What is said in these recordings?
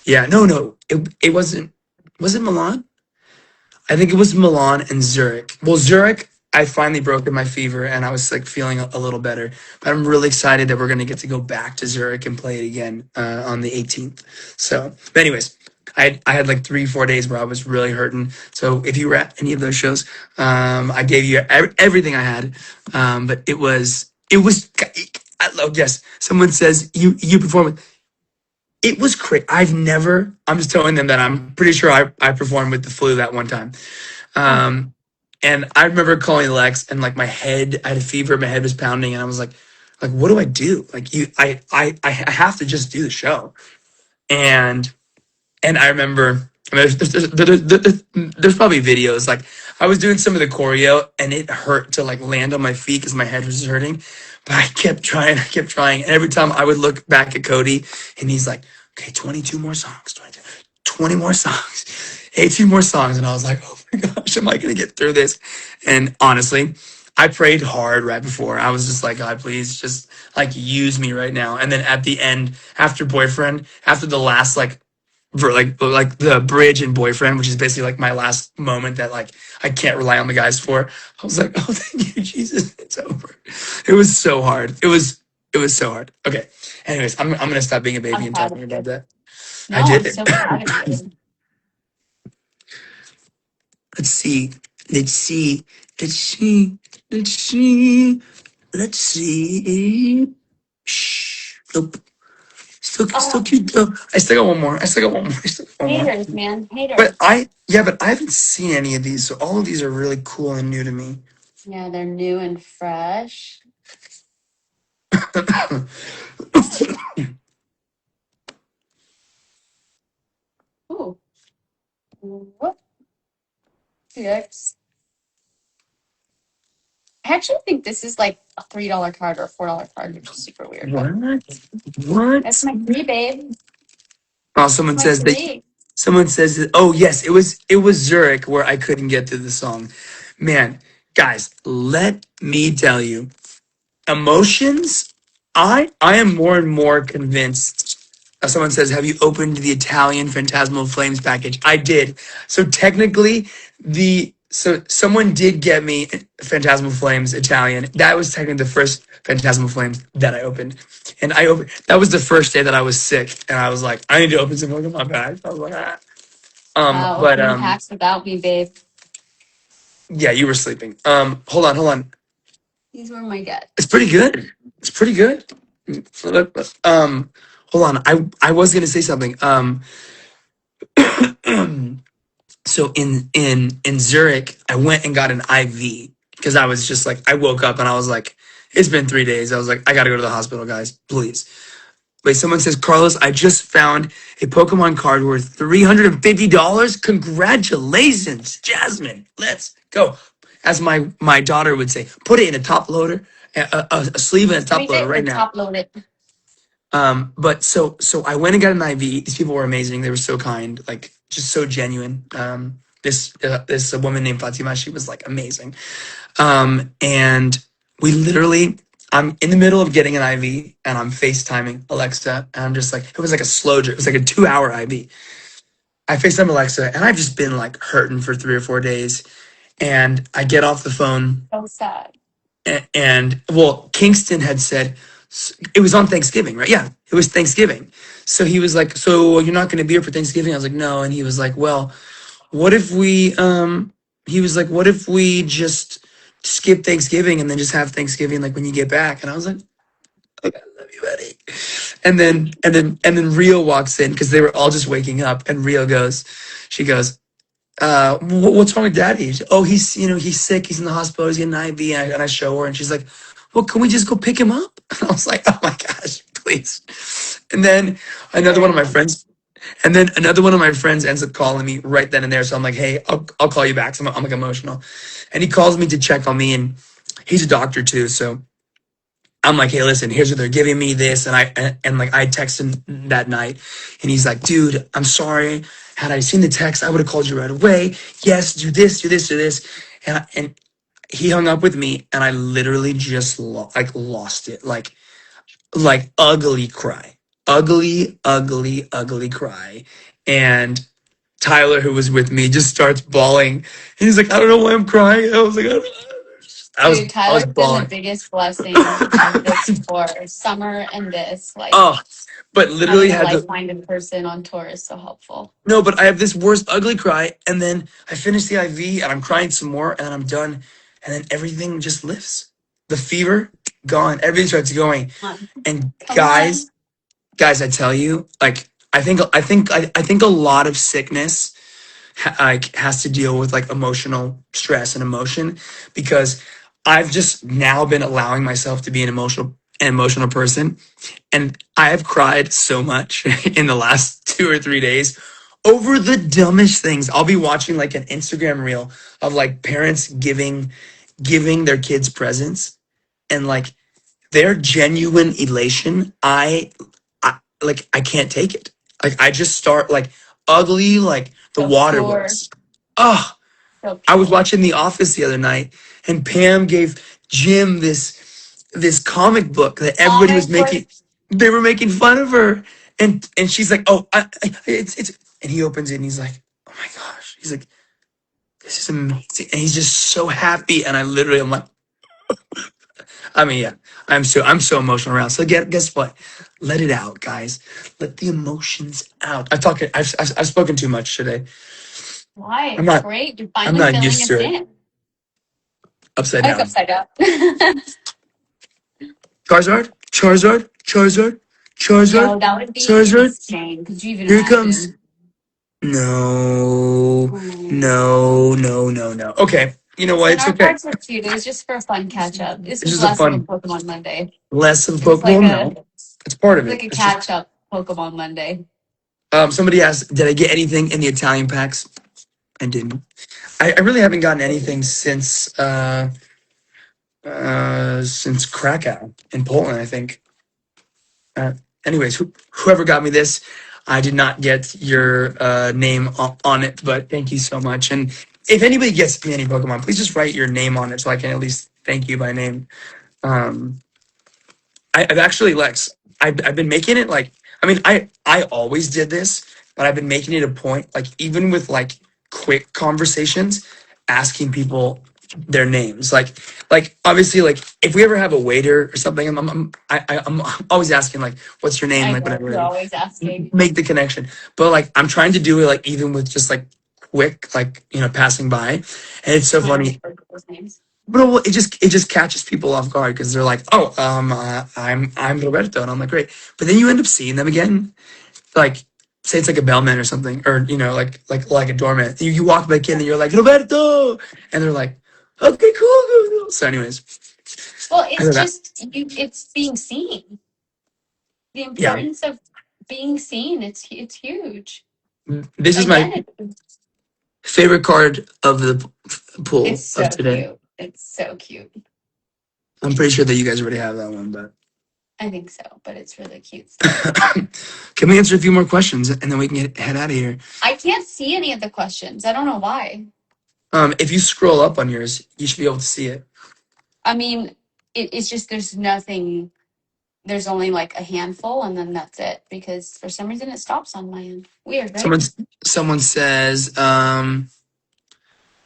Yeah, no, it wasn't. Was it Milan? I think it was Milan and Zurich. Well, Zurich, I finally broke my fever and I was like feeling a little better. But I'm really excited that we're gonna get to go back to Zurich and play it again on the 18th. So, but anyways, I had like 3 4 days where I was really hurting. So if you were at any of those shows, I gave you everything I had. But it was. I love, yes. Someone says you perform. It was crazy. I'm just telling them that I'm pretty sure I performed with the flu that one time. Oh, Um, and I remember calling Lex and like my head, I had a fever, my head was pounding, and I was like, what do I do? Like I have to just do the show. And I remember, I mean, there's probably videos. Like I was doing some of the choreo, and it hurt to like land on my feet because my head was hurting. But I kept trying, and every time I would look back at Cody, and he's like, "Okay, 22 more songs, 20 more songs, 18 more songs," and I was like, "Oh my gosh, am I gonna get through this?" And honestly, I prayed hard right before. I was just like, "God, please, just like use me right now." And then at the end, after Boyfriend, after the last like for like the bridge and Boyfriend, which is basically like my last moment that like I can't rely on the guys for. I was like, oh, thank you, Jesus, it's over. It was so hard. It was so hard. Okay. Anyways, I'm gonna stop being a baby I'm and proud of talking you. about that. I No, did I'm it. so proud of you. Let's see. Let's see. Let's see. Let's see. Let's see. Shh. Nope. Still Oh, cute though. I still got one more. I still got one more. I still got one more. haters, man, But haters. I haven't seen any of these, so all of these are really cool and new to me. Yeah, they're new and fresh. Ooh, what? Yes. I actually think this is like a $3 card or a $4 card, which is super weird. But What? that's What? my free, babe. Oh, That's my free. someone says that, oh yes, it was Zurich where I couldn't get to the song. Man, guys, let me tell you, emotions. I am more and more convinced. Someone says, have you opened the Italian Phantasmal Flames package? I did. So technically, someone did get me Phantasmal Flames Italian. That was technically the first Phantasmal Flames that I opened, and I opened. That was the first day that I was sick, and I was like, I need to open some Pokemon packs. I was like, ah. But Opening packs without me, babe. yeah, you were sleeping. Hold on. These were my It's gets. pretty good. It's pretty good. Hold on. I was gonna say something. So in Zurich, I went and got an IV because I was just like, I woke up and I was like, it's been 3 days. I was like, I gotta go to the hospital, guys, please. Wait, someone says, Carlos, I just found a Pokemon card worth $350. Congratulations, Jasmine. Let's go. As my daughter would say, put it in a top loader, a sleeve and a top Read loader it right and now. top load it. But so I went and got an IV. These people were amazing. They were so kind, like just so genuine. This woman named Fatima, she was like amazing. And we literally, I'm in the middle of getting an IV and I'm FaceTiming Alexa, and I'm just like, it was like a slow drip. It was like a 2 hour IV. I FaceTime Alexa, and I've just been like hurting for 3 or 4 days. And I get off the phone, So sad. and well, Kingston had said it was on Thanksgiving, right? Yeah, it was Thanksgiving. So he was like, "So you're not going to be here for Thanksgiving?" I was like, "No," and he was like, "Well, what if we?" He was like, "What if we just skip Thanksgiving and then just have Thanksgiving like when you get back?" And I was like, "Okay, I love you, buddy." And then Rio walks in because they were all just waking up, and Rio goes, she goes, what's wrong with daddy? Oh, he's sick. He's in the hospital. He's getting an IV. And I show her, and she's like, well, can we just go pick him up? And I was like, oh my gosh, please. And then another one Very of my nice. friends, and then another one of my friends ends up calling me right then and there. So I'm like, hey, I'll call you back. So I'm like emotional, and he calls me to check on me, and he's a doctor too. So I'm like, hey, listen, here's what they're giving me this. And like I text him that night, and he's like, dude, I'm sorry. Had I seen the text, I would have called you right away. Yes, do this, do this, do this. And he hung up with me, and I literally just lost it. Like ugly cry. ugly, ugly, ugly cry. And Tyler, who was with me, just starts bawling. He's like, I don't know why I'm crying. I was like, I, don't know. Dude, I was Tyler's been the bawling. biggest blessing of this tour. Summer and this, like Oh, but literally having a had the like-minded person on tour is so helpful. no, but I have this worst ugly cry, and then I finish the IV, and I'm crying some more, and then I'm done, and then everything just lifts. The fever gone. Everything starts going. Come on. And Come on. guys, I tell you, like I think a lot of sickness like has to deal with like emotional stress and emotion because I've just now been allowing myself to be an emotional person, and I have cried so much in the last 2 or 3 days over the dumbest things. I'll be watching like an Instagram reel of like parents giving their kids presents, and like their genuine elation. I can't take it. Like I just start like ugly, like the So water pure. was. Oh, So I was pure. watching The Office the other night, and Pam gave Jim this comic book that everybody was Comic book. making. They were making fun of her, and she's like, "Oh, it's," and he opens it, and he's like, "Oh my gosh!" He's like, "This is amazing," and he's just so happy, and I'm like, I mean, yeah, I'm so emotional around. So guess what? Let it out, guys. Let the emotions out. I've spoken too much today. Why? I'm It's not great. You're I'm finally not filling used us to it. in. Upside I like down. upside down. Charizard, Charizard, Charizard, Charizard, Yo, that would be Charizard. insane. Could you even Here it comes. imagine? No, Oh. no, no, no, no. Okay, you know what? Listen, It's our okay. cards were cute. It was just for a fun catch up. This It's was just a less of a fun Pokemon Monday. lesson. It was like Well, a no, it's part of like it. a It's just catch up Pokemon Monday. somebody asked, did I get anything in the Italian packs? I didn't. I really haven't gotten anything since Krakow in Poland, I think. Uh, anyways, whoever got me this, I did not get your name on it, but thank you so much. And if anybody gets me any Pokemon, please just write your name on it so I can at least thank you by name. Um, I've actually, Lex, I've been making it like, I mean, I always did this, but I've been making it a point, like even with like quick conversations, asking people their names. Like obviously, like if we ever have a waiter or something, I'm always asking like, what's your name, I like know whatever, you're and always asking. make the connection. But like I'm trying to do it like even with just like quick, like passing by, and it's so I don't funny. remember those names. But it just catches people off guard because they're like, "Oh, I'm Roberto," and I'm like, "Great," but then you end up seeing them again, like say it's like a bellman or something, or like a doorman. You walk back in and you're like Roberto, and they're like, "Okay, cool, cool, cool." So, anyways, Well, I it's know that. just you. It's being seen. The Yeah, importance of being seen. It's huge. this is my Identity. favorite card of the It's pool of so today. cute. It's so cute. I'm pretty sure that you guys already have that one, but I think so, but it's really cute still. can we answer a few more questions and then we can head out of here? I can't see any of the questions. I don't know why. If you scroll up on yours, you should be able to see it. I mean, it's just there's nothing. There's only like a handful, and then that's it. Because for some reason it stops on my end. Weird, right? Someone says,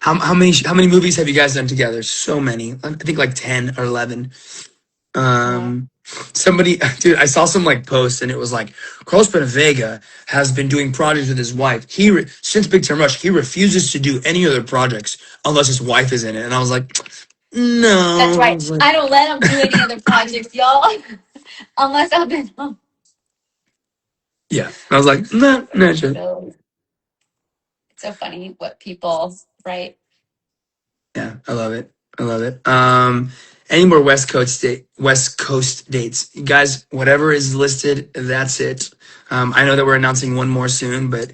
how many movies have you guys done together? So many. I think like 10 or 11. Yeah. Somebody, dude, I saw some like post and it was like Carlos Penavega has been doing projects with his wife. Since Big Time Rush, he refuses to do any other projects unless his wife is in it. And I was like, That's no. I right. was like, I don't let them do any other projects, y'all, unless I've been. yeah. I was like, no, no, sure. So it's so funny what people write. Yeah, I love it. I love it. Any more West Coast dates? You guys, whatever is listed, that's it. I know that we're announcing one more soon, but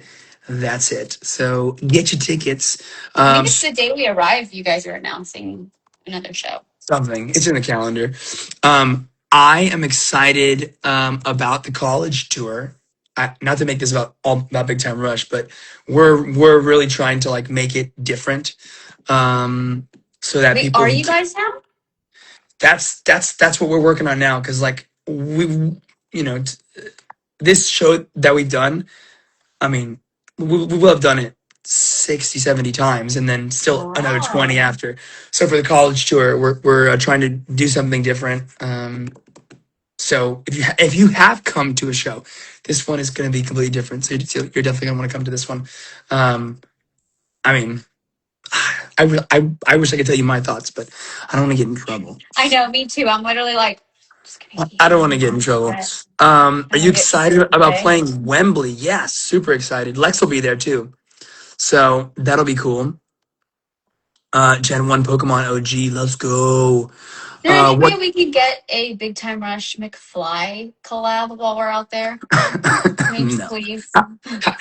that's it. So get your tickets. I think it's the day we arrive. You guys are announcing another show. Something. It's in the calendar. I am excited about the college tour. Not to make this about Big Time Rush, but we're really trying to like make it different, so that Wait, people are who you guys now? that's what we're working on now because like we you know t- this show that we've done, I mean, we will have done it 60, 70 times and then still another 20 Wow. after. So for the college tour, we're trying to do something different. So if you have come to a show, this one is going to be completely different. So you're definitely going to want to come to this one. I mean, I wish I could tell you my thoughts, but I don't want to get in trouble. I know, me too. I'm literally like, just gonna I don't eat. want to get in trouble. I'm Are you gonna get excited food about today. playing Wembley? Yes, super excited. Lex will be there too, so that'll be cool. Gen 1 Pokemon OG, let's go. Is there any way What? we could get a Big Time Rush McFly collab while we're out there? Maybe, No. please.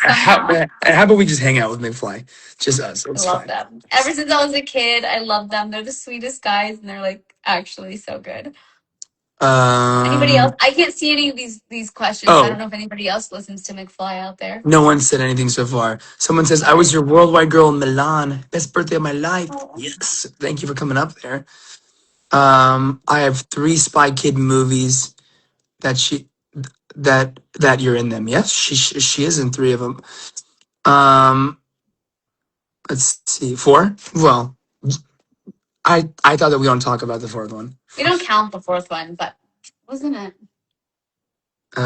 Somehow. How about we just hang out with McFly? Just us. I It's love fine. them. Ever since I was a kid, I love them. They're the sweetest guys, and they're like actually so good. Anybody else? Um, I can't see any of these questions, so I don't oh, know if anybody else listens to McFly out there. no one said anything so far. Someone says, I All was right. your worldwide girl in Milan. Best birthday of my life. Oh, Yes. Thank you for coming up there. I have 3 Spy Kid movies that that you're in them. Yes, she is in 3 of them. Um, let's see, 4. Well, I thought that we don't talk about the 4th one. we don't count the fourth one, but wasn't it?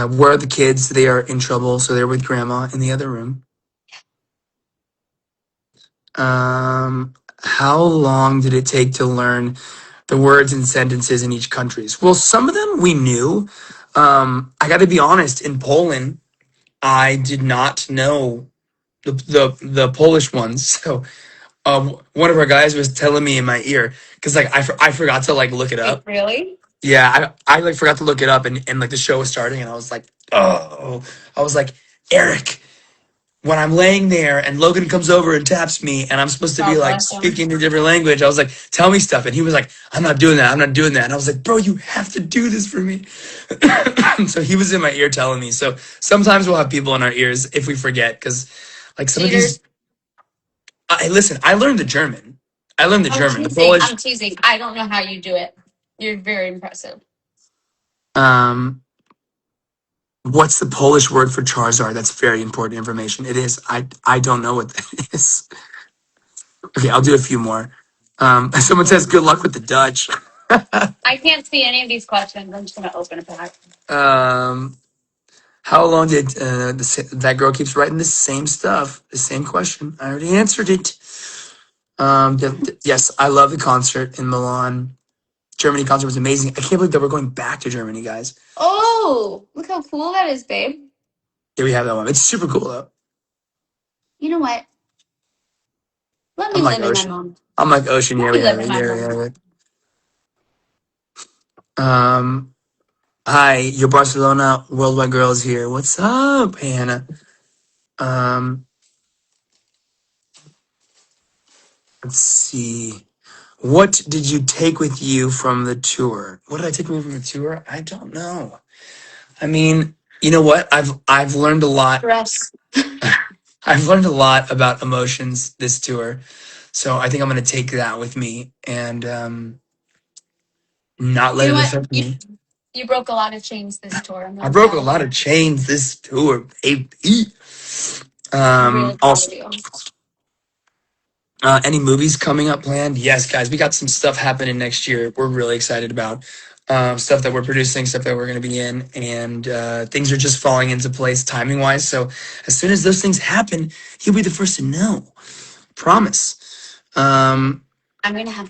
Where are the kids? They are in trouble, so they're with grandma in the other room. How long did it take to learn the words and sentences in each countries? Well, some of them we knew. I got to be honest. In Poland, I did not know the Polish ones. So one of our guys was telling me in my ear because like I forgot to like look it Wait, up. really? Yeah, I like forgot to look it up and like the show was starting and I was like, oh, I was like, Eric, when I'm laying there and Logan comes over and taps me and I'm supposed to be God like bless him. speaking a different language, I was like, tell me stuff. And he was like, I'm not doing that. I'm not doing that. And I was like, bro, you have to do this for me. So he was in my ear telling me. So sometimes we'll have people in our ears if we forget because like some of Cheaters. these, I listen, I learned the German. I learned the I'm German. The teasing. I'm Polish, teasing. I don't know how you do it. You're very impressive. um, what's the Polish word for Charizard? That's very important information. It is. I don't know what that is. Okay, I'll do a few more. Someone says good luck with the Dutch. I can't see any of these questions. I'm just gonna open a pack. um, how long did that girl keeps writing the same stuff, the same question? I already answered it. Yes, I love the concert in Milan. Germany concert was amazing. I can't believe that we're going back to Germany, guys. Oh, look how cool that is, babe. Yeah, we have that one. It's super cool though. You know what? Let me I'm like live in my Ocean. mom. I'm like Ocean. Let Yeah, me we have live in it. my Yeah, we mom. have it. Hi, your Barcelona worldwide girls here. What's up, Hannah? Um, let's see. What did you take with you from the tour? What did I take with me from the tour? I don't know. I mean, you know what? I've learned a lot. Dress. I've learned a lot about emotions this tour. So I think I'm gonna take that with me and not You let know it what? affect me. You broke a lot of chains this tour. I'm I really broke a proud of lot you. of chains this tour, baby. I'm really proud Also, of you. any movies coming up planned? Yes, guys, we got some stuff happening next year. We're really excited about stuff that we're producing, stuff that we're going to be in, and things are just falling into place timing wise. So as soon as those things happen, you'll be the first to know. Promise. I'm gonna have